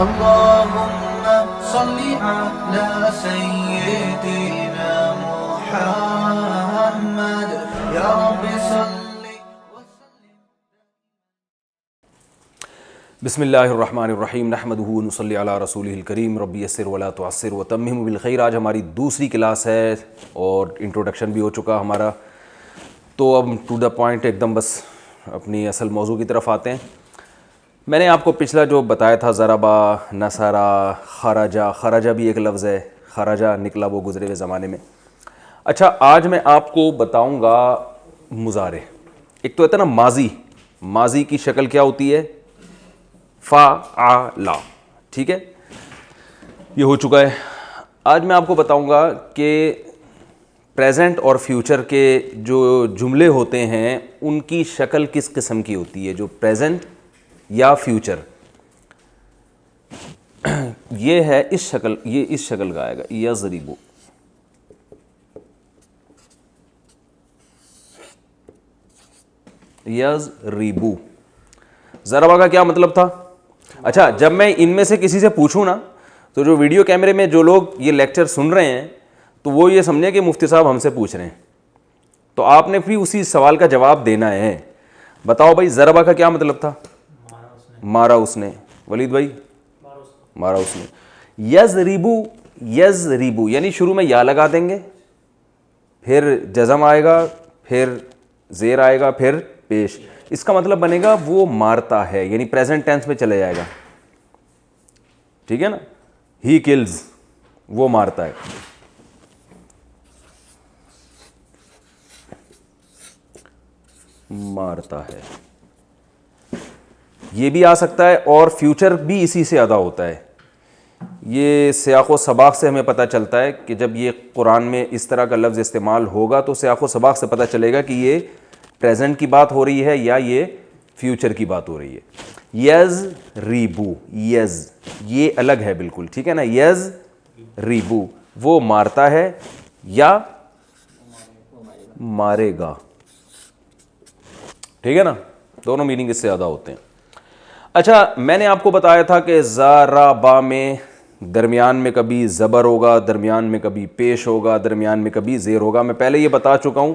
اللهم صل على سيدنا محمد يا رب صل وسلم. بسم اللہ الرحمن الرحیم نحمدہ ونصلی علی رسولہ الکریم رب یسر ولا تعسر وتمم بالخیر. آج ہماری دوسری کلاس ہے اور انٹروڈکشن بھی ہو چکا ہمارا, تو اب ٹو دا پوائنٹ ایک دم بس اپنی اصل موضوع کی طرف آتے ہیں. میں نے آپ کو پچھلا جو بتایا تھا ضربا, نصرا, خرجا, خرجا بھی ایک لفظ ہے, خرجا نکلا وہ گزرے ہوئے زمانے میں. اچھا آج میں آپ کو بتاؤں گا مضارع. ایک تو ہوتا ہے نا ماضی, ماضی کی شکل کیا ہوتی ہے فعل, ٹھیک ہے, یہ ہو چکا ہے. آج میں آپ کو بتاؤں گا کہ پریزنٹ اور فیوچر کے جو جملے ہوتے ہیں ان کی شکل کس قسم کی ہوتی ہے, جو پریزنٹ یا فیوچر. یہ ہے اس شکل, یہ اس شکل کا آئے گا یضربو. یضربو ضربہ کا کیا مطلب تھا؟ اچھا جب میں ان میں سے کسی سے پوچھوں نا, تو جو ویڈیو کیمرے میں جو لوگ یہ لیکچر سن رہے ہیں تو وہ یہ سمجھیں کہ مفتی صاحب ہم سے پوچھ رہے ہیں, تو آپ نے بھی اسی سوال کا جواب دینا ہے. بتاؤ بھائی ضربہ کا کیا مطلب تھا؟ مارا اس نے. ولید بھائی مارا اس نے. یضربو, یضربو یعنی شروع میں یا لگا دیں گے, پھر جزم آئے گا, پھر زیر آئے گا, پھر پیش. اس کا مطلب بنے گا وہ مارتا ہے, یعنی پریزنٹ ٹینس میں چلے جائے گا, ٹھیک ہے نا. ہی کلز, وہ مارتا ہے. مارتا ہے یہ بھی آ سکتا ہے, اور فیوچر بھی اسی سے ادا ہوتا ہے. یہ سیاق و سباق سے ہمیں پتہ چلتا ہے کہ جب یہ قرآن میں اس طرح کا لفظ استعمال ہوگا تو سیاق و سباق سے پتہ چلے گا کہ یہ پریزنٹ کی بات ہو رہی ہے یا یہ فیوچر کی بات ہو رہی ہے. یضربو, یز یہ الگ ہے بالکل, ٹھیک ہے نا. یضربو وہ مارتا ہے یا مارے گا, ٹھیک ہے نا. دونوں میننگ اس سے زیادہ ہوتے ہیں. اچھا میں نے آپ کو بتایا تھا کہ ضربا میں درمیان میں کبھی زبر ہوگا, درمیان میں کبھی پیش ہوگا, درمیان میں کبھی زیر ہوگا. میں پہلے یہ بتا چکا ہوں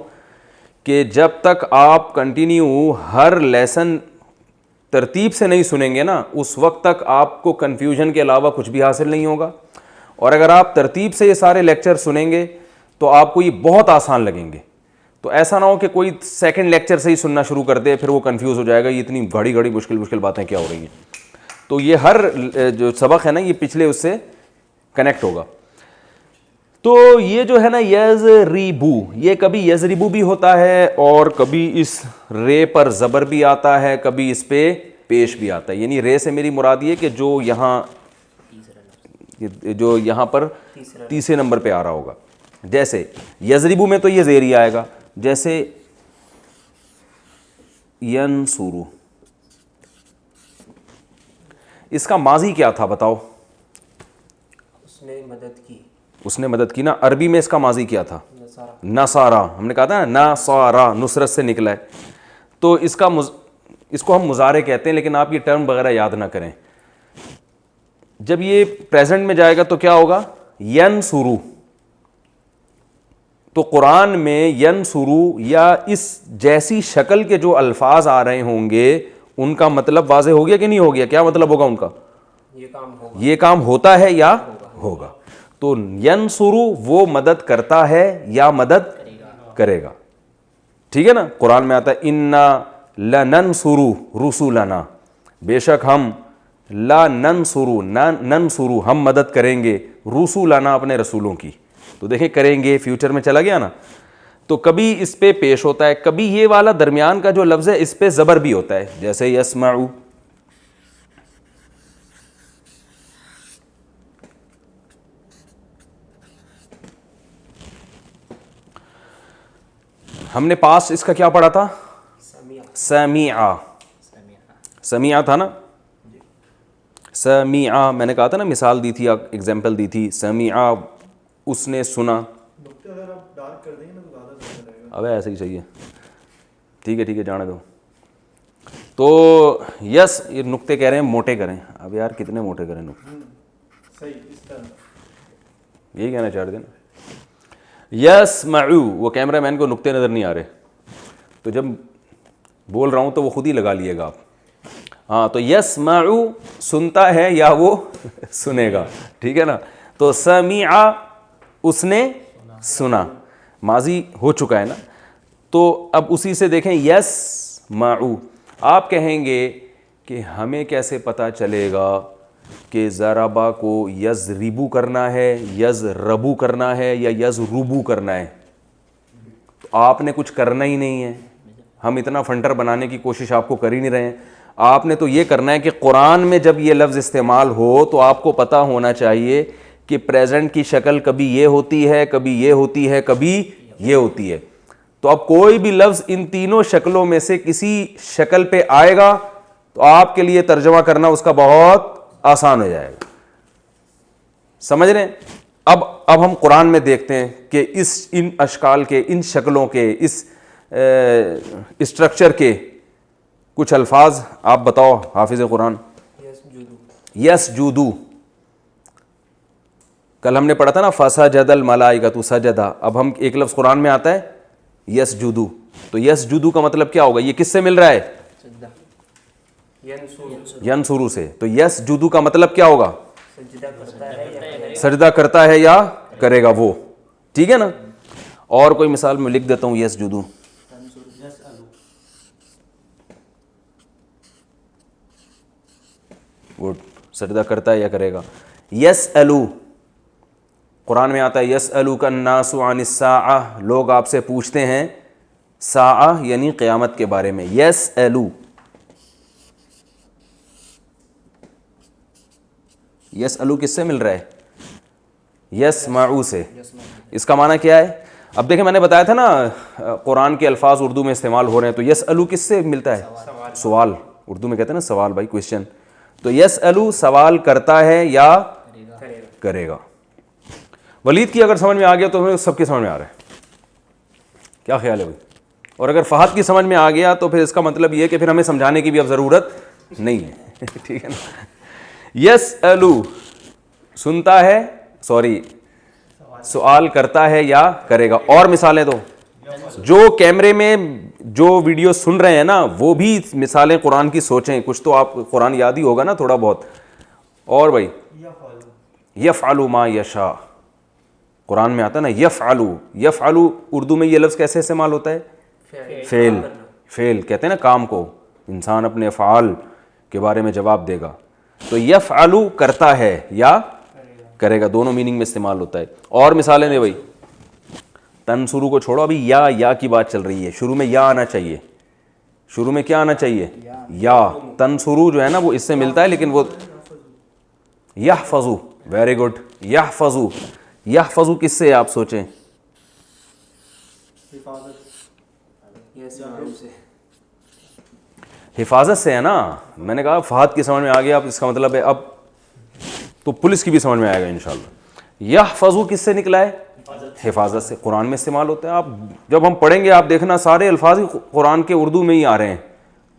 کہ جب تک آپ کنٹینیو ہر لیسن ترتیب سے نہیں سنیں گے نا, اس وقت تک آپ کو کنفیوژن کے علاوہ کچھ بھی حاصل نہیں ہوگا. اور اگر آپ ترتیب سے یہ سارے لیکچر سنیں گے تو آپ کو یہ بہت آسان لگیں گے. تو ایسا نہ ہو کہ کوئی سیکنڈ لیکچر سے ہی سننا شروع کر دے, پھر وہ کنفیوز ہو جائے گا یہ اتنی گھڑی گھڑی مشکل باتیں کیا ہو رہی ہیں. تو یہ ہر جو سبق ہے نا یہ پچھلے اس سے کنیکٹ ہوگا. تو یہ جو ہے نا یضربو, یہ کبھی یضربو بھی ہوتا ہے اور کبھی اس رے پر زبر بھی آتا ہے, کبھی اس پہ پیش بھی آتا ہے. یعنی رے سے میری مراد یہ کہ جو یہاں پر تیسرے نمبر پہ آ رہا ہوگا. جیسے یضربو میں تو یہ زیر ہی آئے گا, جیسے ینصرو, اس کا ماضی کیا تھا بتاؤ؟ اس نے مدد کی. اس نے مدد کی نا. عربی میں اس کا ماضی کیا تھا؟ نصارا. ہم نے کہا تھا نا نصارا, نصرت سے نکلا ہے. تو اس کو ہم مضارع کہتے ہیں, لیکن آپ یہ ٹرم وغیرہ یاد نہ کریں. جب یہ پریزنٹ میں جائے گا تو کیا ہوگا؟ ینصرو. تو قرآن میں ینصرو یا اس جیسی شکل کے جو الفاظ آ رہے ہوں گے ان کا مطلب واضح ہو گیا کہ نہیں ہو گیا؟ کیا مطلب ہوگا ان کا؟ یہ کام ہوتا ہے یا ہوگا. تو ینصرو وہ مدد کرتا ہے یا مدد کرے گا, ٹھیک ہے نا. قرآن میں آتا ہے انا لننصر رسولنا, بے شک ہم ننصر ہم مدد کریں گے رسولنا اپنے رسولوں کی. تو دیکھیں کریں گے فیوچر میں چلا گیا نا. تو کبھی اس پہ پیش ہوتا ہے, کبھی یہ والا درمیان کا جو لفظ ہے اس پہ زبر بھی ہوتا ہے, جیسے یسمعو. ہم نے پاس اس کا کیا پڑھا تھا؟ سمیعا. سمیعا تھا نا. سمیعا میں نے کہا تھا نا, مثال دی تھی, ایگزامپل دی تھی. سمیعا اس نے سنا. اب ایسے ہی صحیح ہے, ٹھیک ہے جانے دو. تو یس یہ نقطے کہہ رہے ہیں موٹے کریں. اب یار کتنے موٹے کریں نقطے, یہی کہنا چاہ رہے تھے نا. یسمعو, وہ کیمرہ مین کو نقطے نظر نہیں آ رہے تو جب بول رہا ہوں تو وہ خود ہی لگا لیے گا آپ. ہاں تو یسمعو سنتا ہے یا وہ سنے گا, ٹھیک ہے نا. تو سمع اس نے سنا, ماضی ہو چکا ہے نا. تو اب اسی سے دیکھیں یسمعو, آپ کہیں گے کہ ہمیں کیسے پتہ چلے گا کہ ضربا کو یضربو کرنا ہے, یضربو کرنا ہے یا یضربو کرنا ہے. تو آپ نے کچھ کرنا ہی نہیں ہے, ہم اتنا فنٹر بنانے کی کوشش آپ کو کر ہی نہیں رہے ہیں. آپ نے تو یہ کرنا ہے کہ قرآن میں جب یہ لفظ استعمال ہو تو آپ کو پتہ ہونا چاہیے کہ پریزنٹ کی شکل کبھی یہ ہوتی ہے, کبھی یہ ہوتی ہے, کبھی یہ ہوتی ہے. تو اب کوئی بھی لفظ ان تینوں شکلوں میں سے کسی شکل پہ آئے گا تو آپ کے لیے ترجمہ کرنا اس کا بہت آسان ہو جائے گا. سمجھ رہے ہیں؟ اب ہم قرآن میں دیکھتے ہیں کہ ان اشکال کے, ان شکلوں کے, اس اسٹرکچر کے کچھ الفاظ آپ بتاؤ حافظ قرآن. یسجدو, کل ہم نے پڑھا تھا نا فسجد الملائکۃ سجدا. اب ہم ایک لفظ قرآن میں آتا ہے یسجدو, تو یسجدو کا مطلب کیا ہوگا؟ یہ کس سے مل رہا ہے؟ ینصرو سے. تو یسجدو کا مطلب کیا ہوگا؟ سجدہ کرتا ہے یا کرے گا وہ, ٹھیک ہے نا. اور کوئی مثال میں لکھ دیتا ہوں یسجدو. گڈ, سجدہ کرتا ہے یا کرے گا. یسألو, قرآن میں آتا ہے یسألوک الناس عن الساعہ, لوگ آپ سے پوچھتے ہیں ساعہ یعنی قیامت کے بارے میں. یسألو, یسألو کس سے مل رہا ہے؟ یسمعو سے. اس کا معنی کیا ہے؟ اب دیکھیں میں نے بتایا تھا نا قرآن کے الفاظ اردو میں استعمال ہو رہے ہیں, تو یسألو کس سے ملتا ہے؟ سوال, اردو میں کہتے ہیں نا سوال بھائی, کویشچن. تو یسألو سوال کرتا ہے یا کرے گا. ولید کی اگر سمجھ میں آ گیا تو سب کی سمجھ میں آ رہا ہے, کیا خیال ہے بھائی؟ اور اگر فہد کی سمجھ میں آ گیا تو پھر اس کا مطلب یہ کہ پھر ہمیں سمجھانے کی بھی اب ضرورت نہیں ہے, ٹھیک ہے نا. یسألو سنتا ہے, سوری سوال کرتا ہے یا کرے گا. اور مثالیں دو, جو کیمرے میں جو ویڈیو سن رہے ہیں نا وہ بھی مثالیں قرآن کی سوچیں, کچھ تو آپ قرآن یاد ہی ہوگا نا تھوڑا بہت. اور بھائی یفعل ما یشاء, قرآن میں آتا ہے نا یفعلو. یفعلو اردو میں یہ لفظ کیسے استعمال ہوتا ہے؟ فعل. فعل کہتے ہیں نا کام کو, انسان اپنے افعال کے بارے میں جواب دے گا. تو یفعلو کرتا ہے یا کرے گا, دونوں میننگ میں استعمال ہوتا ہے. اور مثالیں دے بھائی. تنصرو کو چھوڑو, ابھی یا کی بات چل رہی ہے. شروع میں یا آنا چاہیے, شروع میں کیا آنا چاہیے؟ یا. تنصرو جو ہے نا وہ اس سے ملتا ہے لیکن وہ یحفظو. Very good, یحفظو. یحفظو کس سے آپ سوچیں؟ حفاظت سے ہے نا. میں نے کہا فہد کی سمجھ میں آ گیا, اب اس کا مطلب ہے اب تو پولیس کی بھی سمجھ میں آئے گا انشاءاللہ. یحفظو کس سے نکلا ہے؟ حفاظت سے. قرآن میں استعمال ہوتا ہے. آپ جب ہم پڑھیں گے آپ دیکھنا سارے الفاظ ہی قرآن کے اردو میں ہی آ رہے ہیں,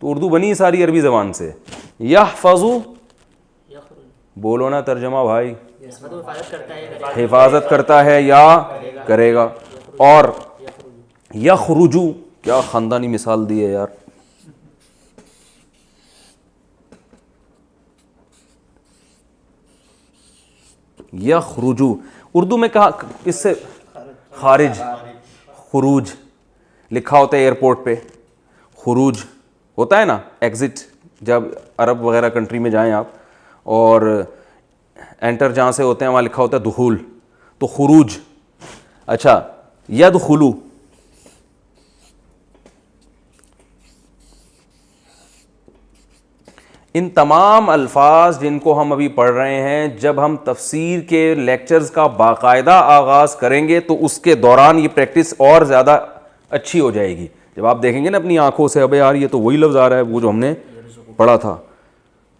تو اردو بنی ساری عربی زبان سے. یحفظو بولو نا ترجمہ بھائی. حفاظت کرتا ہے یا کرے گا. اور یخرجو, کیا خاندانی مثال دی ہے یار. یخرجو اردو میں کہا اس سے خارج, خروج لکھا ہوتا ہے ایئرپورٹ پہ, خروج ہوتا ہے نا ایگزٹ. جب عرب وغیرہ کنٹری میں جائیں آپ اور انٹر جہاں سے ہوتے ہیں وہاں لکھا ہوتا ہے دخول, تو خروج. اچھا یدخلو, ان تمام الفاظ جن کو ہم ابھی پڑھ رہے ہیں جب ہم تفسیر کے لیکچرز کا باقاعدہ آغاز کریں گے تو اس کے دوران یہ پریکٹس اور زیادہ اچھی ہو جائے گی. جب آپ دیکھیں گے نا اپنی آنکھوں سے ابے یار یہ تو وہی لفظ آ رہا ہے وہ جو ہم نے پڑھا تھا,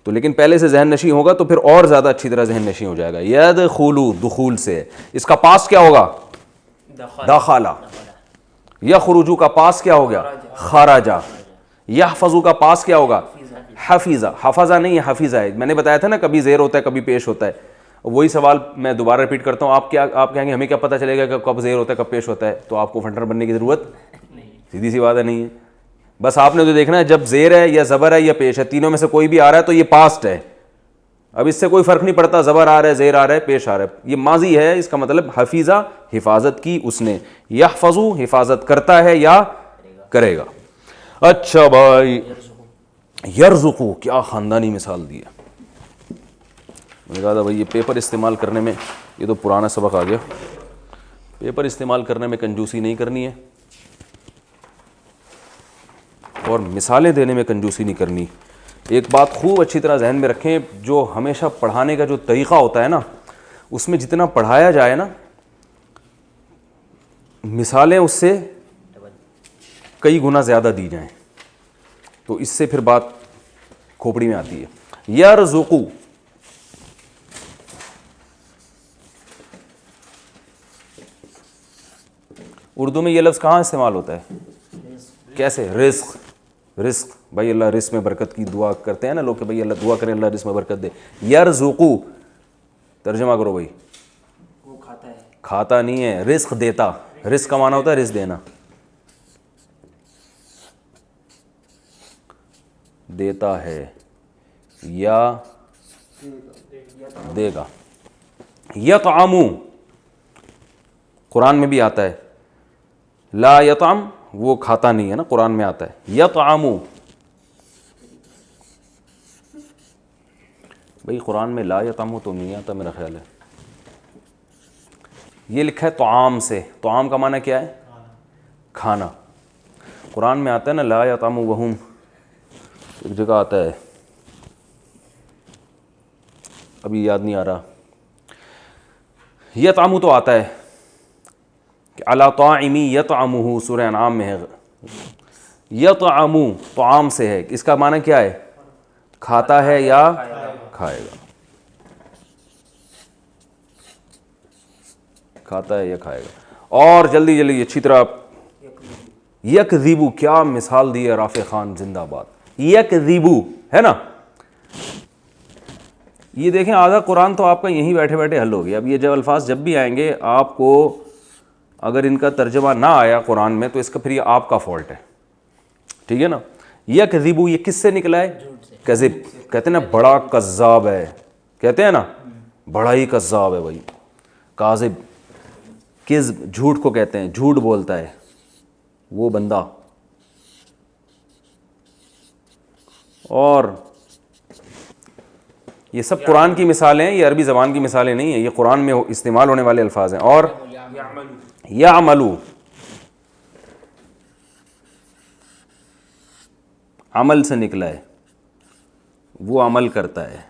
تو لیکن پہلے سے ذہن نشیں ہوگا تو پھر اور زیادہ اچھی طرح ذہن نشیں ہو جائے گا. یدخلو دخول سے, اس کا پاس کیا ہوگا؟ دخلہ. یخرجو کا پاس کیا ہو گیا؟ خرجا. یحفظو کا پاس کیا ہوگا؟ حفیظہ، حفظہ نہیں ہے حفیظہ ہے. میں نے بتایا تھا نا کبھی زیر ہوتا ہے کبھی پیش ہوتا ہے. وہی سوال میں دوبارہ ریپیٹ کرتا ہوں. آپ کہیں گے ہمیں کیا پتہ چلے گا کہ کب زیر ہوتا ہے کب پیش ہوتا ہے؟ تو آپ کو فنٹر بننے کی ضرورت سیدھی سی بات ہے نہیں ہے. بس آپ نے تو دیکھنا ہے جب زیر ہے یا زبر ہے یا پیش ہے، تینوں میں سے کوئی بھی آ رہا ہے تو یہ پاسٹ ہے. اب اس سے کوئی فرق نہیں پڑتا زبر آ رہا ہے زیر آ رہا ہے پیش آ رہا ہے، یہ ماضی ہے. اس کا مطلب حفیظہ حفاظت کی اس نے، یحفظو حفاظت کرتا ہے یا کرے گا. اچھا بھائی، یرزقو کیا خاندانی مثال دی ہے. میں نے کہا تھا بھائی یہ پیپر استعمال کرنے میں، یہ تو پرانا سبق آ گیا، پیپر استعمال کرنے میں کنجوسی نہیں کرنی ہے اور مثالیں دینے میں کنجوسی نہیں کرنی. ایک بات خوب اچھی طرح ذہن میں رکھیں، جو ہمیشہ پڑھانے کا جو طریقہ ہوتا ہے نا، اس میں جتنا پڑھایا جائے نا، مثالیں اس سے کئی گنا زیادہ دی جائیں تو اس سے پھر بات کھوپڑی میں آتی ہے. یرزقو، اردو میں یہ لفظ کہاں استعمال ہوتا ہے؟ کیسے؟ رزق. رزق بھائی اللہ رزق میں برکت کی دعا کرتے ہیں نا لوگ کہ بھائی اللہ دعا کریں اللہ رزق میں برکت دے. یرزقو ترجمہ کرو بھائی. وہ کھاتا ہے. کھاتا نہیں ہے، رزق دیتا. رزق کا معنی ہوتا ہے رزق دینا، دیتا ہے یا دے گا. یطعمو قرآن میں بھی آتا ہے، لا یطعم وہ کھاتا نہیں ہے نا، قرآن میں آتا ہے یطعمو. بھئی قرآن میں لا یطعمو تو نہیں آتا میرا خیال ہے، یہ لکھا ہے طعام سے. طعام کا معنی کیا ہے؟ کھانا. قرآن میں آتا ہے نا لا یطعمو وہم، ایک جگہ آتا ہے ابھی یاد نہیں آ رہا. یطعمو تو آتا ہے کہ علی طاعمی یطعمہ، سورہ انعام میں ہے. یطعمو طعام سے ہے، اس کا معنی کیا ہے؟ کھاتا ہے یا کھائے گا. کھاتا ہے یا کھائے گا. اور جلدی جلدی اچھی طرح یکذبو، کیا مثال دی ہے رافع خان زندہ باد. یکذبو ہے نا، یہ دیکھیں آدھا قرآن تو آپ کا یہیں بیٹھے بیٹھے حل ہو گیا. اب یہ جب الفاظ جب بھی آئیں گے آپ کو اگر ان کا ترجمہ نہ آیا قرآن میں تو اس کا پھر یہ آپ کا فالٹ ہے، ٹھیک ہے نا. یکذبو یہ کس سے نکلا ہے؟ کذب. کہتے ہیں نا بڑا کذاب ہے، کہتے ہیں نا بڑا ہی کذاب ہے بھائی. کاذب، کذب جھوٹ کو کہتے ہیں، جھوٹ بولتا ہے وہ بندہ. اور یہ سب قرآن کی مثالیں ہیں، یہ عربی زبان کی مثالیں نہیں ہیں، یہ قرآن میں استعمال ہونے والے الفاظ ہیں. اور یعملو، عمل سے نکلا ہے، وہ عمل کرتا ہے.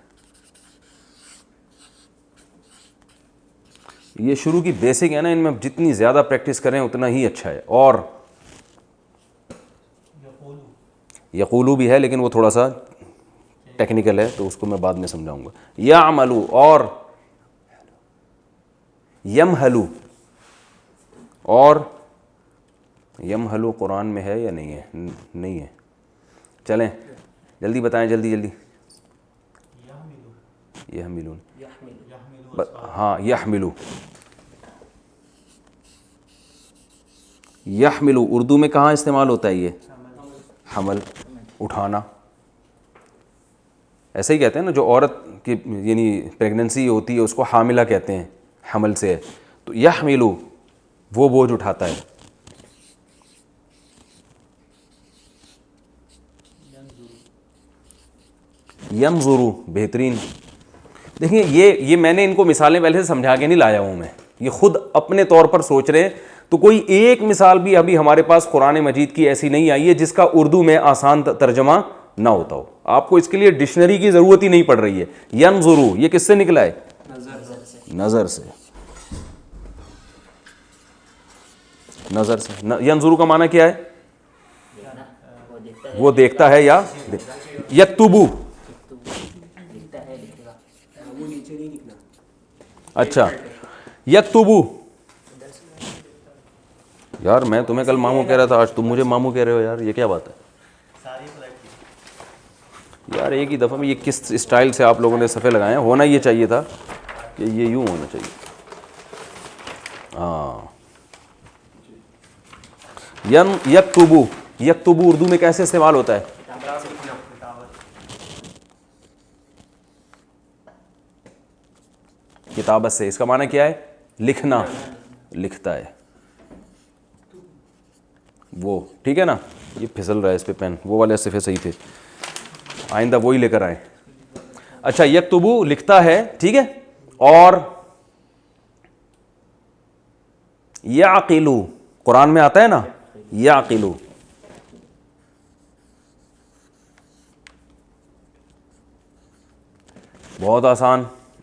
یہ شروع کی بیسک ہے نا، ان میں جتنی زیادہ پریکٹس کریں اتنا ہی اچھا ہے. اور یقولو بھی ہے لیکن وہ تھوڑا سا ٹیکنیکل ہے تو اس کو میں بعد میں سمجھاؤں گا. یعملو اور یمہلو. اور یمہلو قرآن میں ہے یا نہیں ہے؟ نہیں ہے. چلیں جلدی بتائیں، جلدی جلدی. یحملون، ہاں یحملو. یحملو اردو میں کہاں استعمال ہوتا ہے؟ یہ حمل، اٹھانا. ایسے ہی کہتے ہیں نا جو عورت کی یعنی پریگننسی ہوتی ہے اس کو حاملہ کہتے ہیں، حمل سے ہے. تو یحملو وہ بوجھ اٹھاتا ہے. ینظرو بہترین. دیکھیں یہ میں نے ان کو مثالیں پہلے سے سمجھا کے نہیں لایا ہوں میں، یہ خود اپنے طور پر سوچ رہے ہیں. تو کوئی ایک مثال بھی ابھی ہمارے پاس قرآن مجید کی ایسی نہیں آئی ہے جس کا اردو میں آسان ترجمہ نہ ہوتا ہو. آپ کو اس کے لیے ڈکشنری کی ضرورت ہی نہیں پڑ رہی ہے. ینظرو یہ کس سے نکلا ہے؟ نظر سے. نظر سے. ینظرو کا معنی کیا ہے؟ وہ دیکھتا ہے یا یکتبو. اچھا یکتبو. یار میں تمہیں کل ماموں کہہ رہا تھا، آج تم مجھے ماموں کہہ رہے ہو یار، یہ کیا بات ہے؟ یار ایک ہی دفعہ میں یہ کس اسٹائل سے آپ لوگوں نے صفحے لگائے ہیں. ہونا یہ چاہیے تھا کہ یہ یوں ہونا چاہیے. ہاں. یکتبو, یکتبو اردو میں کیسے استعمال ہوتا ہے؟ کتابت سے. اس کا معنی کیا ہے؟ لکھنا, لکھتا ہے وہ. ٹھیک ہے نا, یہ پھسل رہا ہے اس پہ پین, وہ والے صفحے صحیح تھے, آئندہ وہی لے کر آئیں. اچھا, یکتبو لکھتا ہے, ٹھیک ہے. اور یعقلو قرآن میں آتا ہے نا, یعقلو, بہت آسان,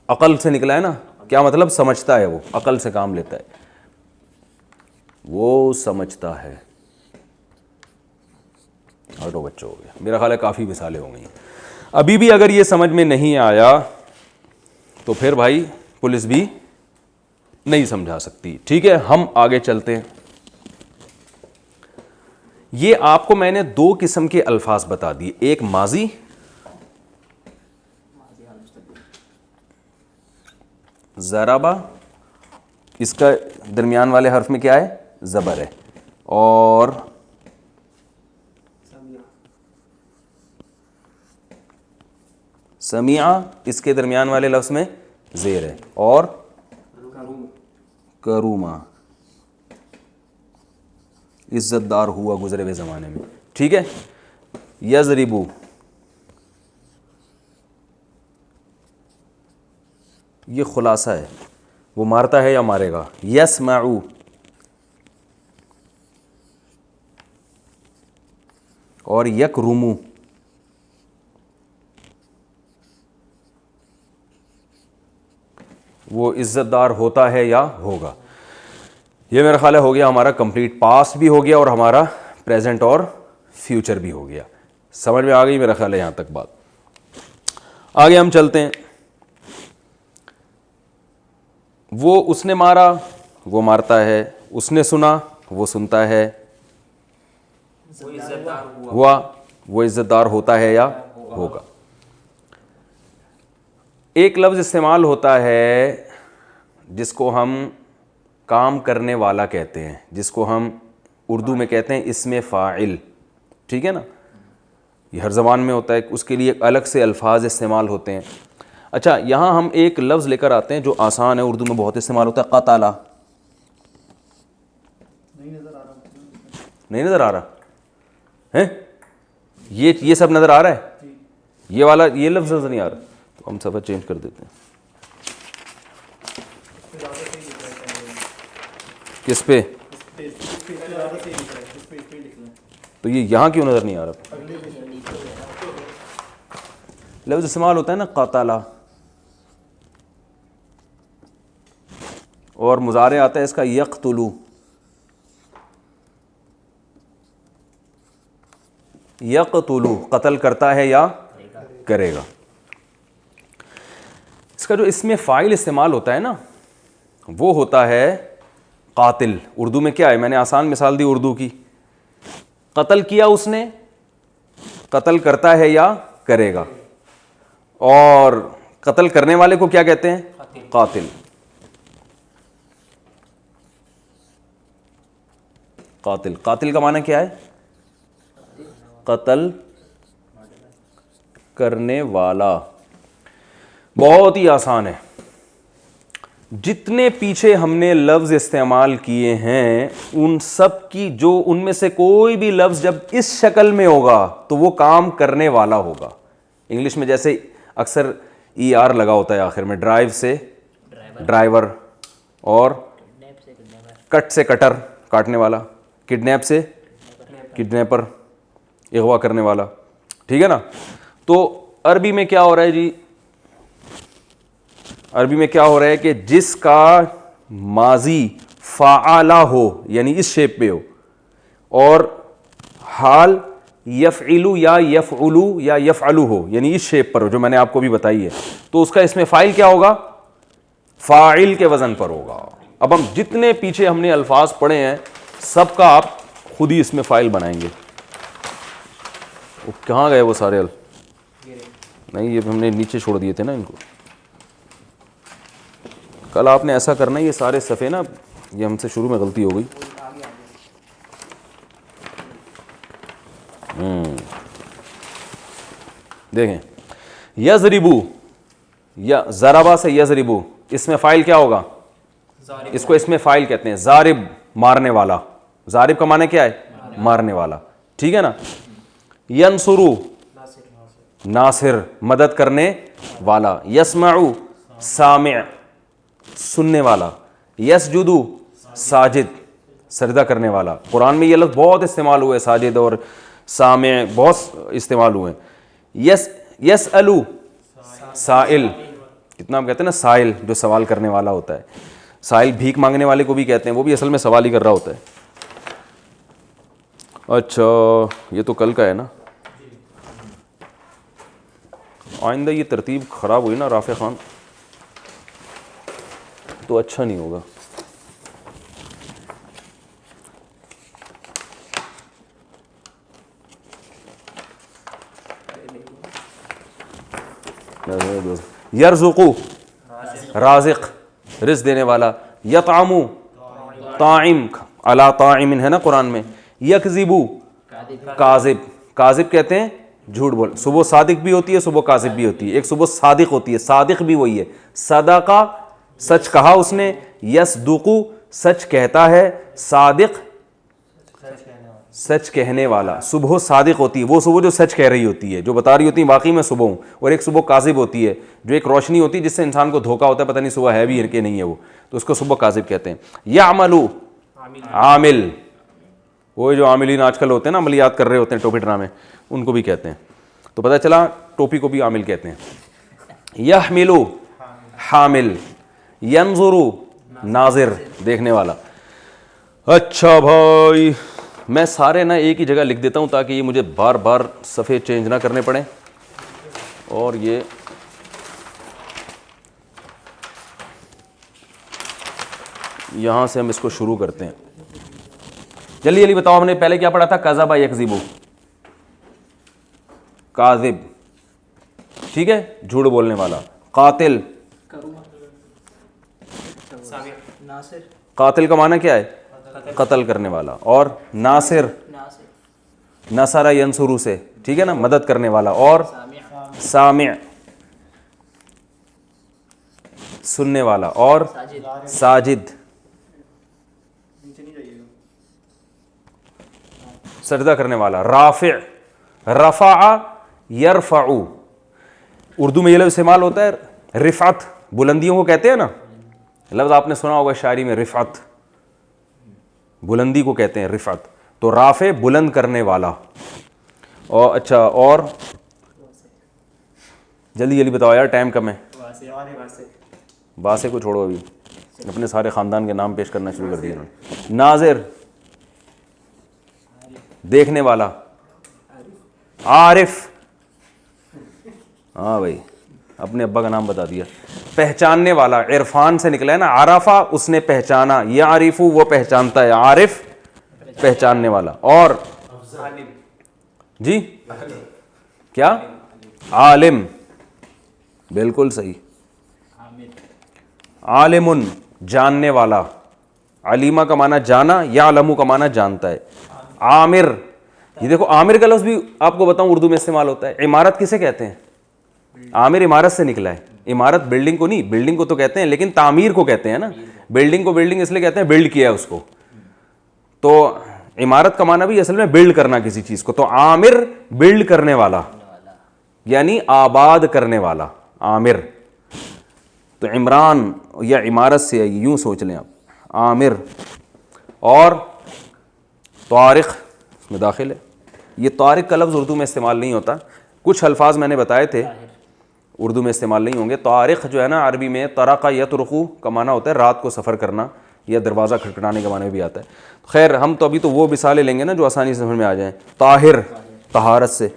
عقل سے نکلا ہے نا. کیا مطلب؟ سمجھتا ہے, وہ عقل سے کام لیتا ہے, وہ سمجھتا ہے. ہٹو بچوں, ہو گیا میرا خیال ہے, کافی مثالیں ہو گئی ہیں. ابھی بھی اگر یہ سمجھ میں نہیں آیا تو پھر بھائی پولیس بھی نہیں سمجھا سکتی. ٹھیک ہے, ہم آگے چلتے ہیں. یہ آپ کو میں نے دو قسم کے الفاظ بتا دیے, ایک ماضی, ضربا, اس کا درمیان والے حرف میں کیا ہے؟ زبر ہے. اور سمیع, اس کے درمیان والے لفظ میں زیر ہے. اور کروما, عزت دار ہوا گزرے ہوئے زمانے میں. ٹھیک ہے. یضربو, یہ خلاصہ ہے, وہ مارتا ہے یا مارے گا. یسمعو, اور یکرمو, وہ عزت دار ہوتا ہے یا ہوگا. یہ میرا خیال ہے ہو گیا ہمارا کمپلیٹ. پاسٹ بھی ہو گیا اور ہمارا پریزنٹ اور فیوچر بھی ہو گیا. سمجھ میں آ گئی میرا خیال ہے یہاں تک بات. آگے ہم چلتے ہیں. وہ اس نے مارا, وہ مارتا ہے. اس نے سنا, وہ سنتا ہے. وہ عزت دار ہوا, وہ عزت دار ہوتا ہے یا ہوگا. ایک لفظ استعمال ہوتا ہے جس کو ہم کام کرنے والا کہتے ہیں, جس کو ہم اردو میں کہتے ہیں اسم فاعل. ٹھیک ہے نا, یہ ہر زبان میں ہوتا ہے, اس کے لیے الگ سے الفاظ استعمال ہوتے ہیں. اچھا, یہاں ہم ایک لفظ لے کر آتے ہیں جو آسان ہے, اردو میں بہت استعمال ہوتا ہے, قتل. نہیں نظر آ رہا ہے؟ یہ سب نظر آ رہا ہے, یہ والا یہ لفظ نظر نہیں آ رہا, تو ہم صفحہ چینج کر دیتے ہیں. کس پہ؟ تو یہ یہاں کیوں نظر نہیں آ رہا؟ لفظ استعمال ہوتا ہے نا قتل, اور مضارع آتا ہے اس کا یقتلو. یقتلو, قتل کرتا ہے یا کرے گا. اس کا جو اسم فاعل استعمال ہوتا ہے نا, وہ ہوتا ہے قاتل. اردو میں کیا ہے؟ میں نے آسان مثال دی اردو کی. قتل کیا اس نے, قتل کرتا ہے یا کرے گا. اور قتل کرنے والے کو کیا کہتے ہیں؟ قاتل. قاتل, قاتل کا معنی کیا ہے؟ قتل کرنے والا. بہت ہی آسان ہے. جتنے پیچھے ہم نے لفظ استعمال کیے ہیں ان سب کی, جو ان میں سے کوئی بھی لفظ جب اس شکل میں ہوگا تو وہ کام کرنے والا ہوگا. انگلش میں جیسے اکثر ای آر لگا ہوتا ہے آخر میں, ڈرائیو سے ڈرائیور, اور کٹ سے کٹر, کاٹنے والا, کڈنیپ سے کڈنیپر, اغوا کرنے والا. ٹھیک ہے نا. تو عربی میں کیا ہو رہا ہے جی؟ عربی میں کیا ہو رہا ہے کہ جس کا ماضی فعلہ ہو, یعنی اس شیپ پہ ہو, اور حال یفعلو یا یفعلو یا یفعلو ہو, یعنی اس شیپ پر ہو جو میں نے آپ کو بھی بتائی ہے, تو اس کا اسم فاعل کیا ہوگا؟ فاعل کے وزن پر ہوگا. اب ہم جتنے پیچھے ہم نے الفاظ پڑھے ہیں سب کا آپ خود ہی اسم فاعل بنائیں گے. وہ کہاں گئے وہ سارے نہیں یہ ہم نے نیچے چھوڑ دیے تھے نا ان کو. کل آپ نے ایسا کرنا ہے, یہ سارے صفحے نا, یہ ہم سے شروع میں غلطی ہو گئی. دیکھیں یضربو, یا ضربا سے یضربو, اس میں فاعل کیا ہوگا؟ اس کو اس میں فاعل کہتے ہیں. ضارب مارنے والا, ضارب کا معنی کیا ہے؟ مارنے والا, ٹھیک ہے نا. ینصرو ناصر مدد کرنے والا. یسمعو سامع سننے والا. یسجدو ساجد سجدہ کرنے والا. قرآن میں یہ لفظ بہت استعمال ہوئے, ساجد اور سامع بہت استعمال ہوئے. یسألو سائل, کتنا ہم کہتے ہیں نا سائل, جو سوال کرنے والا ہوتا ہے. سائل بھیک مانگنے والے کو بھی کہتے ہیں, وہ بھی اصل میں سوال ہی کر رہا ہوتا ہے. اچھا یہ تو کل کا ہے نا. آئندہ یہ ترتیب خراب ہوئی نا رافع خان, تو اچھا نہیں ہوگا. یرزقو رازق رزق دینے والا. یطعمو طاعم علی طاعم ہے نا قرآن میں. یکذبو کاذب, کاذب کہتے ہیں جھوٹ بول. صبح صادق بھی ہوتی ہے, صبح کاذب بھی ہوتی ہے. ایک صبح صادق ہوتی ہے, صادق بھی وہی ہے. صدقہ سچ کہا اس نے. یصدقو سچ کہتا ہے. صادق سچ کہنے والا. صبح صادق ہوتی ہے وہ صبح جو سچ کہہ رہی ہوتی ہے, جو بتا رہی ہوتی ہے واقعی میں صبح ہوں. اور ایک صبح کاذب ہوتی ہے, جو ایک روشنی ہوتی ہے جس سے انسان کو دھوکا ہوتا ہے, پتہ نہیں صبح ہے بھی کہ نہیں ہے وہ, تو اس کو صبح کاذب کہتے ہیں. یعملو عامل, وہ جو عاملین آج کل ہوتے ہیں نا, عملیات کر رہے ہوتے ہیں ٹوپی ڈرامے, ان کو بھی کہتے ہیں. تو پتہ چلا ٹوپی کو بھی عامل کہتے ہیں. یحملو حامل. ینظرو ناظر دیکھنے والا. اچھا بھائی میں سارے نا ایک ہی جگہ لکھ دیتا ہوں تاکہ یہ مجھے بار بار صفحے چینج نہ کرنے پڑیں. اور یہ یہاں سے ہم اس کو شروع کرتے ہیں. جلدی جلدی بتاؤ, ہم نے پہلے کیا پڑھا تھا؟ کذب یکذب, کاذب ٹھیک ہے, جھوٹ بولنے والا. قاتل, قاتل کا معنی کیا ہے؟ قتل کرنے والا. اور ناصر, نصر ینصرو سے, ٹھیک ہے نا, مدد کرنے والا. اور سامع سننے والا. اور ساجد سجدہ کرنے والا. رافع رفع یرفع, اردو میں یہ لفظ استعمال ہوتا ہے رفعت, بلندیوں کو کہتے ہیں نا. لفظ آپ نے سنا ہوگا شاعری میں, رفعت بلندی کو کہتے ہیں رفعت. تو رافع بلند کرنے والا. اور اچھا اور جلدی جلدی بتاؤ یار, ٹائم کم ہے. باسے کو چھوڑو, ابھی اپنے سارے خاندان کے نام پیش کرنا شروع کر دیا انہوں نے. ناظر دیکھنے والا. عارف, ہاں بھائی اپنے ابا کا نام بتا دیا. پہچاننے والا, عرفان سے نکلا ہے نا, عرفہ اس نے پہچانا. یعرف وہ پہچانتا ہے, عارف پہچاننے والا. اور جی کیا؟ عالم, بالکل صحیح. عالم جاننے والا. علیمہ کا معنی جانا, یعلم کا معنی جانتا ہے. عامر, یہ دیکھو عامر کا لفظ بھی آپ کو بتاؤں اردو میں استعمال ہوتا ہے. عمارت کسے کہتے ہیں؟ عامر عمارت سے نکلا ہے. عمارت بلڈنگ کو نہیں, بلڈنگ کو تو کہتے ہیں لیکن تعمیر کو کہتے ہیں نا. بلڈنگ کو بلڈنگ اس لیے کہتے ہیں بلڈ کیا ہے اس کو. تو عمارت کا معنی بھی اصل میں بلڈ کرنا کسی چیز کو. تو عامر بلڈ کرنے والا یعنی آباد کرنے والا, عامر. تو عمران یا عمارت سے یوں سوچ لیں آپ, عامر. اور طارق اس میں داخل ہے. یہ طارق کا لفظ اردو میں استعمال نہیں ہوتا. کچھ الفاظ میں نے بتائے تھے اردو میں استعمال نہیں ہوں گے. طارق جو ہے نا عربی میں طرق یطرق کا معنی ہوتا ہے رات کو سفر کرنا, یا دروازہ کھٹکھٹانے کا معنی بھی آتا ہے. خیر ہم تو ابھی تو وہ مثالیں لیں گے نا جو آسانی سے سمجھ میں آ جائیں. طاہر طہارت سے,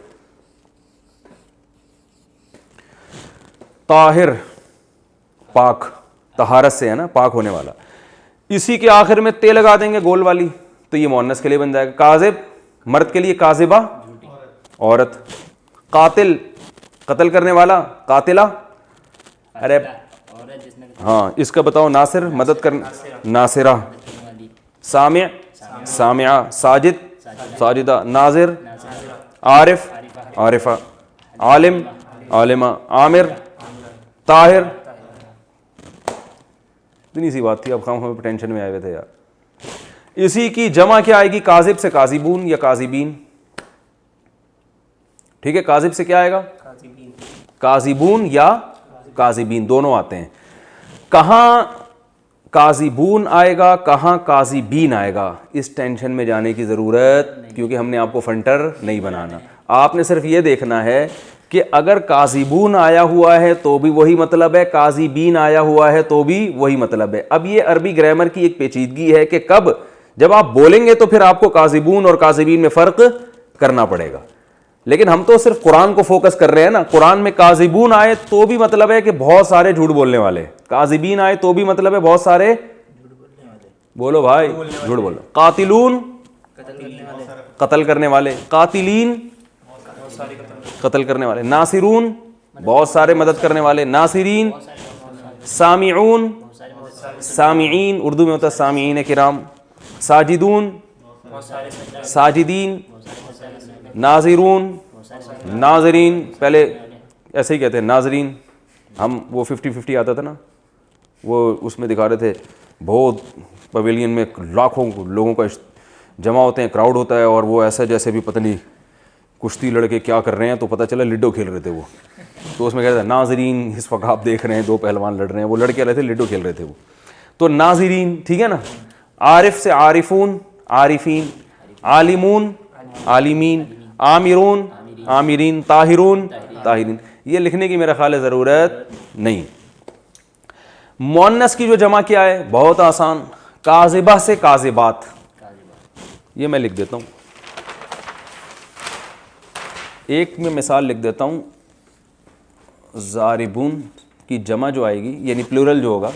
طاہر پاک, طہارت سے ہے نا, پاک ہونے والا. اسی کے آخر میں تے لگا دیں گے گول والی, تو یہ مؤنث کے لیے بن جائے گا. کاذب مرد کے لیے, کاذبہ عورت. قاتل قتل کرنے والا, قاتلہ, ارے عورت جس نے ہاں اس کا بتاؤ, ناصر مدد کرنا, ناصرہ, سامع سامعہ, ساجد ساجدہ, ناظر عارف عارفہ, عالم عالمہ, عامر طاہر. اتنی سی بات تھی, اب ہم ٹینشن میں آئے ہوئے تھے یار. اسی کی جمع کیا آئے گی؟ کاذب سے کاذبون یا کاذبین. ٹھیک ہے, کاذب سے کیا آئے گا؟ کاذبون یا کاذبین, دونوں آتے ہیں. کہاں کاذبون آئے گا, کہاں کاذبین آئے گا, اس ٹینشن میں جانے کی ضرورت, کیونکہ ہم نے آپ کو فنٹر نہیں بنانا. آپ نے صرف یہ دیکھنا ہے کہ اگر کاذبون آیا ہوا ہے تو بھی وہی مطلب ہے, کاذبین آیا ہوا ہے تو بھی وہی مطلب ہے. اب یہ عربی گرامر کی ایک پیچیدگی ہے کہ کب جب آپ بولیں گے تو پھر آپ کو کاذبون اور کاذبین میں فرق کرنا پڑے گا. لیکن ہم تو صرف قرآن کو فوکس کر رہے ہیں نا. قرآن میں کاذبون آئے تو بھی مطلب ہے کہ بہت سارے جھوٹ بولنے والے, کاذبین آئے تو بھی مطلب ہے بہت سارے, بولو بھائی جھوٹ بولو. قاتلون قتل کرنے والے, قاتلین قتل کرنے والے, ناصرون بہت سارے مدد کرنے والے, ناصرین, سامعون سامعین, اردو میں ہوتا ہے سامعین کرام, ساجدون ساجدین, ناظرون ناظرین, پہلے ایسے ہی کہتے ہیں ناظرین. ہم وہ 50-50 آتا تھا نا, وہ اس میں دکھا رہے تھے بہت پویلین میں لاکھوں لوگوں کا جمع ہوتے ہیں, کراؤڈ ہوتا ہے, اور وہ ایسا جیسے بھی پتہ نہیں کشتی لڑکے کیا کر رہے ہیں, تو پتہ چلا لڈو کھیل رہے تھے وہ. تو اس میں کہتے ہیں ناظرین, اس وقت آپ دیکھ رہے ہیں دو پہلوان لڑ رہے ہیں, وہ لڑکے رہے تھے لڈو کھیل رہے تھے وہ. تو ناظرین, ٹھیک ہے نا. عارف سے عارفون عارفین, عالمون عالمین, عامرون عامرین, طاہرون طاہرین. یہ لکھنے کی میرا خیال ہے ضرورت نہیں. مؤنث کی جو جمع کیا ہے بہت آسان, کاذبہ سے کاذبات. یہ میں لکھ دیتا ہوں, ایک میں مثال لکھ دیتا ہوں. ضاربون کی جمع جو آئے گی, یعنی پلورل جو ہوگا,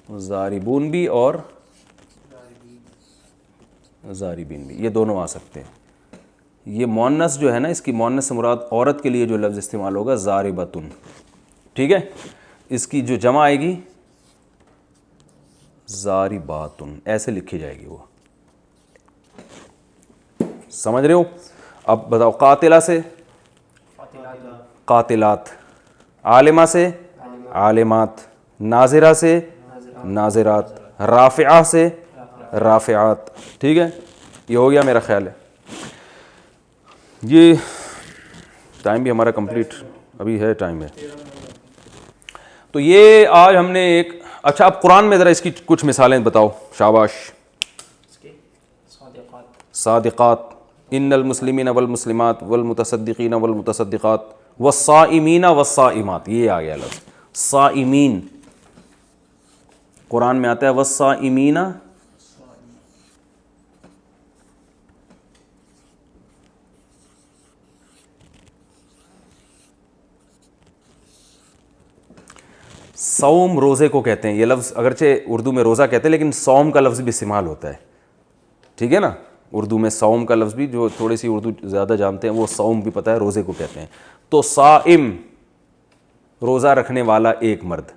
ضاربون بھی اور ضاربین بھی, یہ دونوں آ سکتے ہیں. یہ مؤنث جو ہے نا, اس کی مؤنث سے مراد عورت کے لیے جو لفظ استعمال ہوگا ضاربتن, ٹھیک ہے. اس کی جو جمع آئے گی ضارباتن, ایسے لکھی جائے گی. وہ سمجھ رہے ہو؟ اب بتاؤ, قاتلہ سے قاتلات, عالمہ سے عالمات, ناظرہ سے ناظرات, رافعہ سے رافعات. ٹھیک ہے, یہ ہو گیا میرا خیال ہے. یہ ٹائم بھی ہمارا کمپلیٹ ابھی ہے, ٹائم ہے. تو یہ آج ہم نے ایک, اچھا اب قرآن میں ذرا اس کی کچھ مثالیں بتاؤ. شاباش. صادقات, ان المسلمین والمسلمات والمتصدقین والمتصدقات والصائمین والصائمات, یہ آ گیا لفظ صائمین. قرآن میں آتا ہے والصائمین, صوم روزے کو کہتے ہیں. یہ لفظ اگرچہ اردو میں روزہ کہتے ہیں لیکن صوم کا لفظ بھی استعمال ہوتا ہے, ٹھیک ہے نا. اردو میں صوم کا لفظ بھی, جو تھوڑی سی اردو زیادہ جانتے ہیں وہ صوم بھی پتہ ہے, روزے کو کہتے ہیں. تو صائم روزہ رکھنے والا ایک مرد,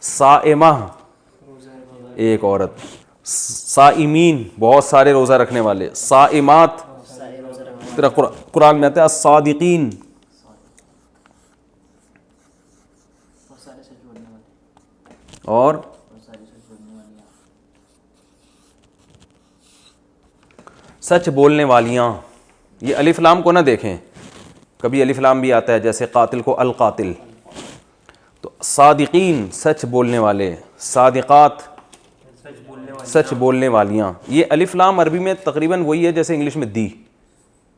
صائمہ ایک عورت, صائمین بہت سارے روزہ رکھنے والے, صائمات, قرآن میں آتا ہے الصادقین, اور سچ بولنے والیاں. یہ الف لام کو نہ دیکھیں, کبھی الف لام بھی آتا ہے, جیسے قاتل کو القاتل. تو صادقین سچ بولنے والے, صادقات سچ بولنے والیاں. یہ الف لام عربی میں تقریباً وہی ہے جیسے انگلش میں دی,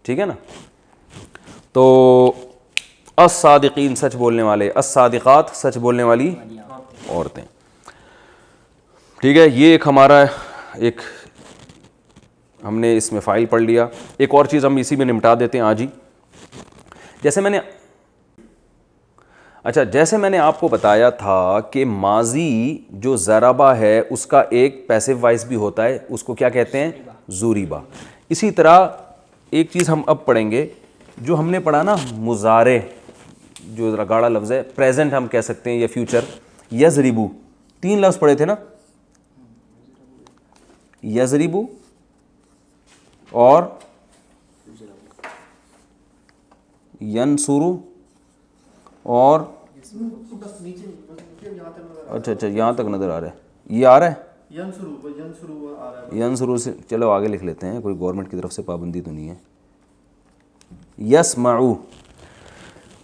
ٹھیک ہے نا. تو الصادقین سچ بولنے والے, الصادقات سچ بولنے والی عورتیں. ٹھیک ہے, یہ ایک ہمارا ایک ہم نے اس میں فائل پڑھ لیا. ایک اور چیز ہم اسی میں نمٹا دیتے ہیں آج ہی. جیسے میں نے آپ کو بتایا تھا کہ ماضی جو ضربہ ہے اس کا ایک پیسو وائس بھی ہوتا ہے, اس کو کیا کہتے ہیں؟ ضریبہ. اسی طرح ایک چیز ہم اب پڑھیں گے جو ہم نے پڑھا نا مضارع، جو ذرا گاڑا لفظ ہے، پریزنٹ ہم کہہ سکتے ہیں یا فیوچر، یضربو، 3 لفظ پڑھے تھے نا، یضربو اور ینصرو اور اچھا یہاں تک نظر آ رہا ہے، یہ آ رہا ہے ینصرو سے، چلو آگے لکھ لیتے ہیں، کوئی گورنمنٹ کی طرف سے پابندی تو نہیں ہے. یسمعو،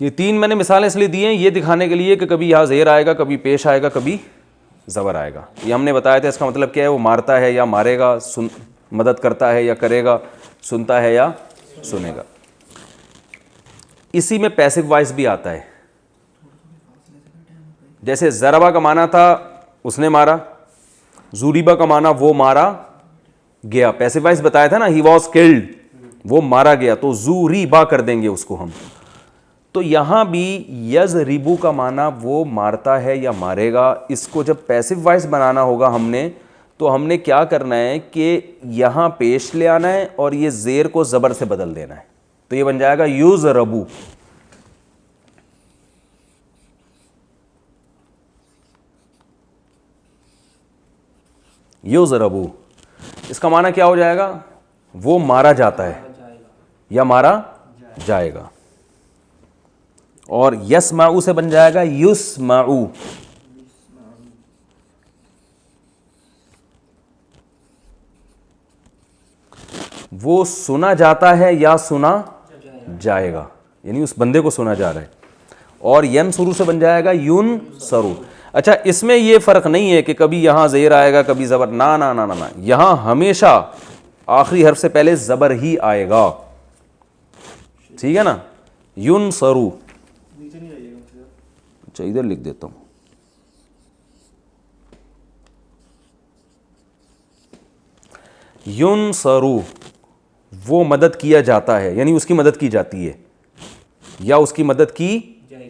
یہ 3 میں نے مثالیں اس لیے دی ہیں یہ دکھانے کے لیے کہ کبھی یہاں زیر آئے گا، کبھی پیش آئے گا، کبھی زبر آئے گا. یہ ہم نے بتایا تھا اس کا مطلب کیا ہے، وہ مارتا ہے یا مارے گا، مدد کرتا ہے یا کرے گا، سنتا ہے یا سنے گا. اسی میں پیسو وائس بھی آتا ہے، جیسے ضربہ کا معنی تھا اس نے مارا، زوریبا کا معنی وہ مارا گیا، پیسو وائس بتایا تھا نا، ہی واز کلڈ، وہ مارا گیا، تو زوریبا کر دیں گے اس کو ہم. تو یہاں بھی یضربو کا معنی وہ مارتا ہے یا مارے گا. اس کو جب پیسو وائس بنانا ہوگا ہم نے، تو ہم نے کیا کرنا ہے کہ یہاں پیش لے آنا ہے اور یہ زیر کو زبر سے بدل دینا ہے، تو یہ بن جائے گا یضربو. یضربو اس کا معنی کیا ہو جائے گا، وہ مارا جاتا ہے یا مارا جائے گا. اور یسمعو سے بن جائے گا یسمعو. وہ سنا جاتا ہے یا سنا جائے گا، یعنی اس بندے کو سنا جا رہا ہے. اور ینصرو سے بن جائے گا ینصرو. اچھا اس میں یہ فرق نہیں ہے کہ کبھی یہاں زیر آئے گا کبھی زبر، نا نا نا نا، یہاں ہمیشہ آخری حرف سے پہلے زبر ہی آئے گا، ٹھیک ہے نا. ینصرو، اچھا ادھر لکھ دیتا ہوں، ینصرو وہ مدد کیا جاتا ہے، یعنی اس کی مدد کی جاتی ہے یا اس کی مدد کی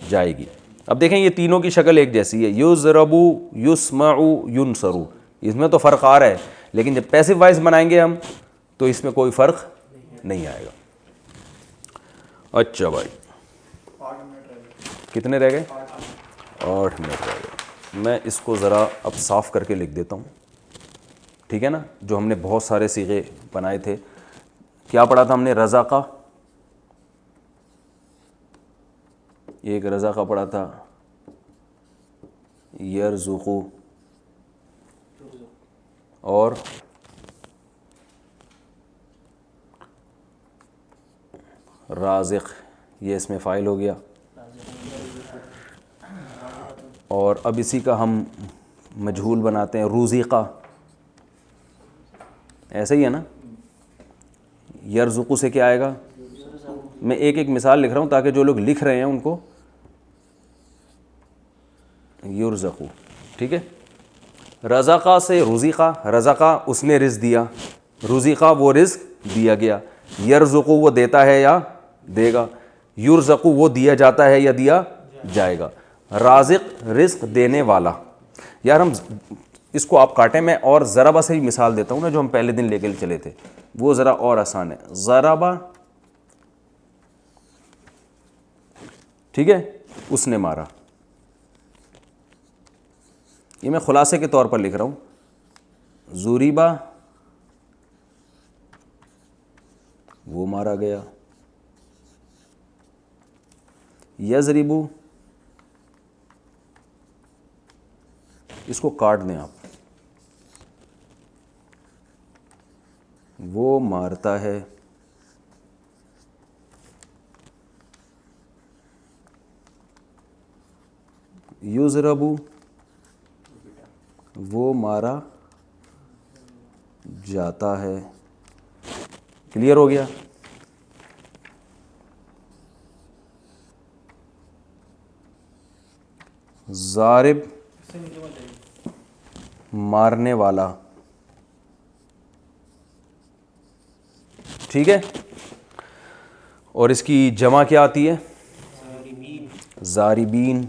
جائے گی. اب دیکھیں یہ تینوں کی شکل ایک جیسی ہے، یضربو، یسمعو، ینصرو. اس میں تو فرق آ رہا ہے، لیکن جب پیسو وائس بنائیں گے ہم تو اس میں کوئی فرق نہیں آئے گا. اچھا بھائی کتنے رہ گئے؟ 8 منٹ رہ گئے. میں اس کو ذرا اب صاف کر کے لکھ دیتا ہوں، ٹھیک ہے نا. جو ہم نے بہت سارے صیغے بنائے تھے، کیا پڑھا تھا ہم نے؟ رزقہ، ایک رزقہ پڑھا تھا، یرزقو، اور رازق، یہ اس میں فاعل ہو گیا. اور اب اسی کا ہم مجہول بناتے ہیں، روزقہ، ایسا ہی ہے نا. یرزقو سے کیا آئے گا؟ میں ایک ایک مثال لکھ رہا ہوں تاکہ جو لوگ لکھ رہے ہیں ان کو یرزقو، ٹھیک ہے. رزقہ سے رزقہ، رزقہ اس نے رزق دیا، رزقہ وہ رزق دیا گیا. یرزقو وہ دیتا ہے یا دے گا، یرزقو وہ دیا جاتا ہے یا دیا جائے گا. رازق رزق دینے والا. یار ہم اس کو آپ کاٹیں، میں اور ضربہ سے ہی مثال دیتا ہوں نا، جو ہم پہلے دن لے کے چلے تھے، وہ ذرا اور آسان ہے. ضربہ، ٹھیک ہے، اس نے مارا. یہ میں خلاصے کے طور پر لکھ رہا ہوں. زوریبا وہ مارا گیا. یضربو، اس کو کاٹ دیں آپ، وہ مارتا ہے. یضربو وہ مارا جاتا ہے. کلیئر ہو گیا؟ ضارب مارنے والا، ٹھیک ہے. اور اس کی جمع کیا آتی ہے؟ ضاربین.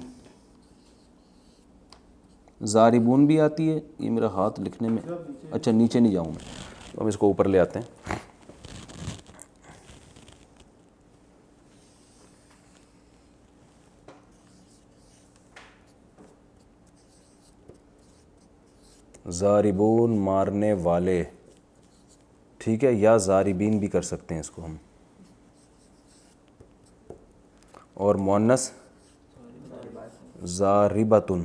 ضاربون بھی آتی ہے. یہ میرا ہاتھ لکھنے میں، اچھا نیچے نہیں جاؤں میں، ہم اس کو اوپر لے آتے ہیں. ضاربون مارنے والے، ٹھیک ہے، یا ضاربین بھی کر سکتے ہیں اس کو ہم، اور مؤنث ضاربتن،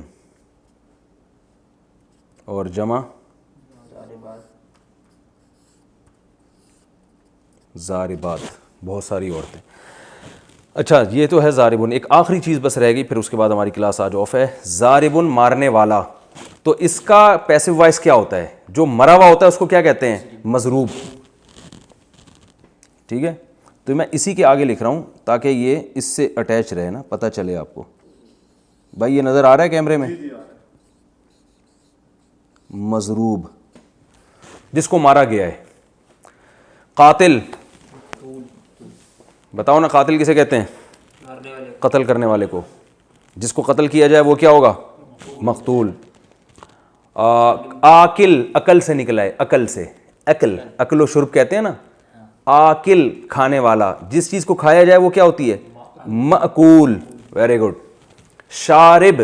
اور جمع ضاربات، بہت ساری عورتیں. اچھا یہ تو ہے ضاربن. ایک آخری چیز بس رہ گئی، پھر اس کے بعد ہماری کلاس آج آف ہے. ضاربن مارنے والا، تو اس کا پیسو وائس کیا ہوتا ہے؟ جو مرا ہوا ہوتا ہے اس کو کیا کہتے ہیں؟ مضروب. ٹھیک ہے، تو میں اسی کے آگے لکھ رہا ہوں تاکہ یہ اس سے اٹیچ رہے نا، پتہ چلے آپ کو. بھائی یہ نظر آ رہا ہے کیمرے میں؟ مضروب جس کو مارا گیا ہے. قاتل، بتاؤ نا قاتل کسے کہتے ہیں؟ مارنے والے قتل کرنے والے کو. جس کو قتل کیا جائے وہ کیا ہوگا؟ مقتول. آکل، عقل سے نکلا ہے، عقل سے، عقل، عقل و شرب کہتے ہیں نا. آکل کھانے والا، جس چیز کو کھایا جائے وہ کیا ہوتی ہے؟ مأکول. Very good. شارب،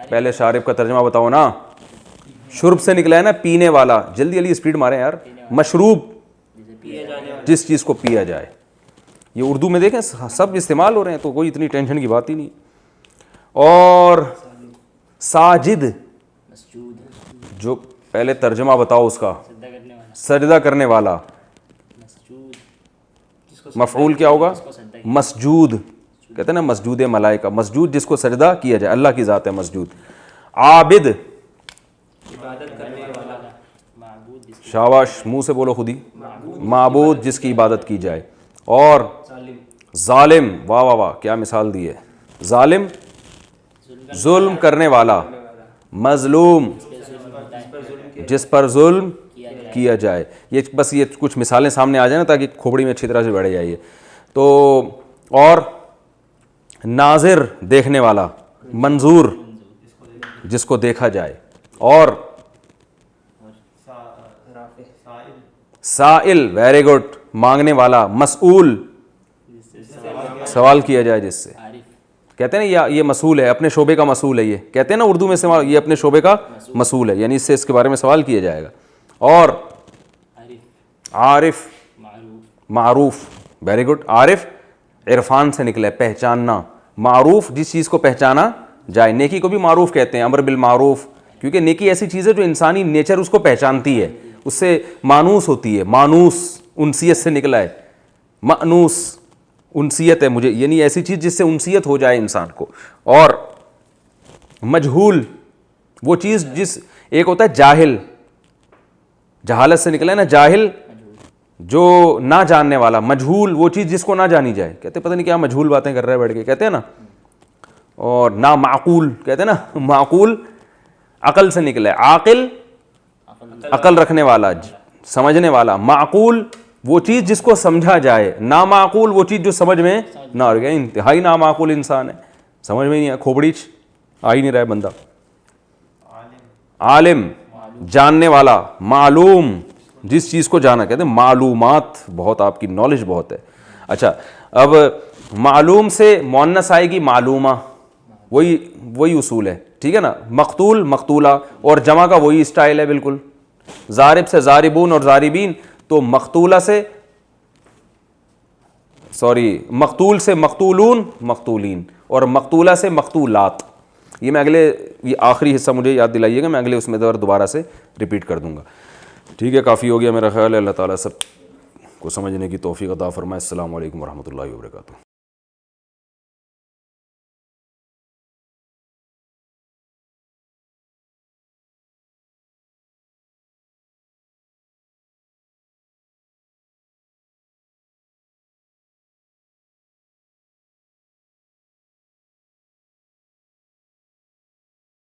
پہلے شارب کا ترجمہ بتاؤ نا. شرب سے نکلا ہے نا، پینے والا. جلدی جلدی اسپیڈ ماریں یار. مشروب، جس چیز کو پیا جائے. یہ اردو میں دیکھیں سب استعمال ہو رہے ہیں تو کوئی اتنی ٹینشن کی بات ہی نہیں. اور ساجد، مسجود، جو پہلے ترجمہ بتاؤ اس کا. سجدہ کرنے والا، سجدہ کرنے والا. مسجود، جس کو مفعول کیا ہوگا؟ سجدہ مسجود. کہتے ہیں نا مسجود ملائکہ، مسجود جس کو سجدہ کیا جائے، اللہ کی ذات ہے مسجود. عابد، عبادت کرنے والا، معبود جس شاباش، منہ سے بولو خود ہی. معبود جس کی عبادت کی جائے. اور ظالم، ظالم، واہ واہ واہ کیا مثال دی ہے. ظالم ظلم کرنے والا. مظلوم جس پر ظلم کیا جائے. یہ بس یہ کچھ مثالیں سامنے آ جائیں نا تاکہ کھوپڑی میں اچھی طرح سے بیٹھ جائے. تو اور ناظر دیکھنے والا. منظور جس کو دیکھا جائے. اور سائل، ویری گڈ، مانگنے والا. مسئول سوال کیا جائے جس سے. کہتے ہیں نا یہ مسئول ہے، اپنے شعبے کا مسئول ہے. یہ کہتے ہیں نا اردو میں استعمال، یہ اپنے شعبے کا مسئول ہے، یعنی اس سے اس کے بارے میں سوال کیا جائے گا. اور عارف، معروف، ویری گڈ. عارف عرفان سے نکلا ہے، پہچاننا. معروف جس چیز کو پہچانا جائے. نیکی کو بھی معروف کہتے ہیں، امر بالمعروف، کیونکہ نیکی ایسی چیز ہے جو انسانی نیچر اس کو پہچانتی ہے، اس سے مانوس ہوتی ہے. مانوس انسیت سے نکلا ہے. مانوس انسیت ہے مجھے، یعنی ایسی چیز جس سے انسیت ہو جائے انسان کو. اور مجہول وہ چیز جس، ایک ہوتا ہے جاہل، جہالت سے نکلا ہے نا جاہل، جو نہ جاننے والا. مجہول وہ چیز جس کو نہ جانی جائے. کہتے پتہ نہیں کیا مجہول باتیں کر رہے ہیں بیٹھ کے، کہتے ہیں نا. اور نا معقول، کہتے ہیں نا معقول عقل سے نکلا ہے. عاقل عقل رکھنے والا، سمجھنے والا. معقول وہ چیز جس کو سمجھا جائے. نامعقول وہ چیز جو سمجھ میں نہ آ گیا. انتہائی نامعقول انسان ہے، سمجھ میں نہیں آیا، کھوپڑی آ ہی نہیں رہا ہے بندہ. عالم جاننے والا. معلوم جس چیز کو جانا. کہتے ہیں معلومات، بہت آپ کی نالج بہت ہے. اچھا اب معلوم سے مؤنث آئے گی معلومہ، وہی اصول ہے، ٹھیک ہے نا. مقتول مقتولہ، اور جمع کا وہی اسٹائل ہے بالکل. ضارب سے ضاربون اور ضاربین، تو مقتولہ سے مقتول سے مقتولون مقتولین، اور مقتولہ سے مقتولات. یہ میں یہ آخری حصہ مجھے یاد دلائیے گا، میں اگلے اس میں دوبارہ سے ریپیٹ کر دوں گا. ٹھیک ہے، کافی ہو گیا میرا خیال ہے. اللہ تعالیٰ سب کو سمجھنے کی توفیق عطا فرمائے. السلام علیکم ورحمۃ اللہ وبرکاتہ.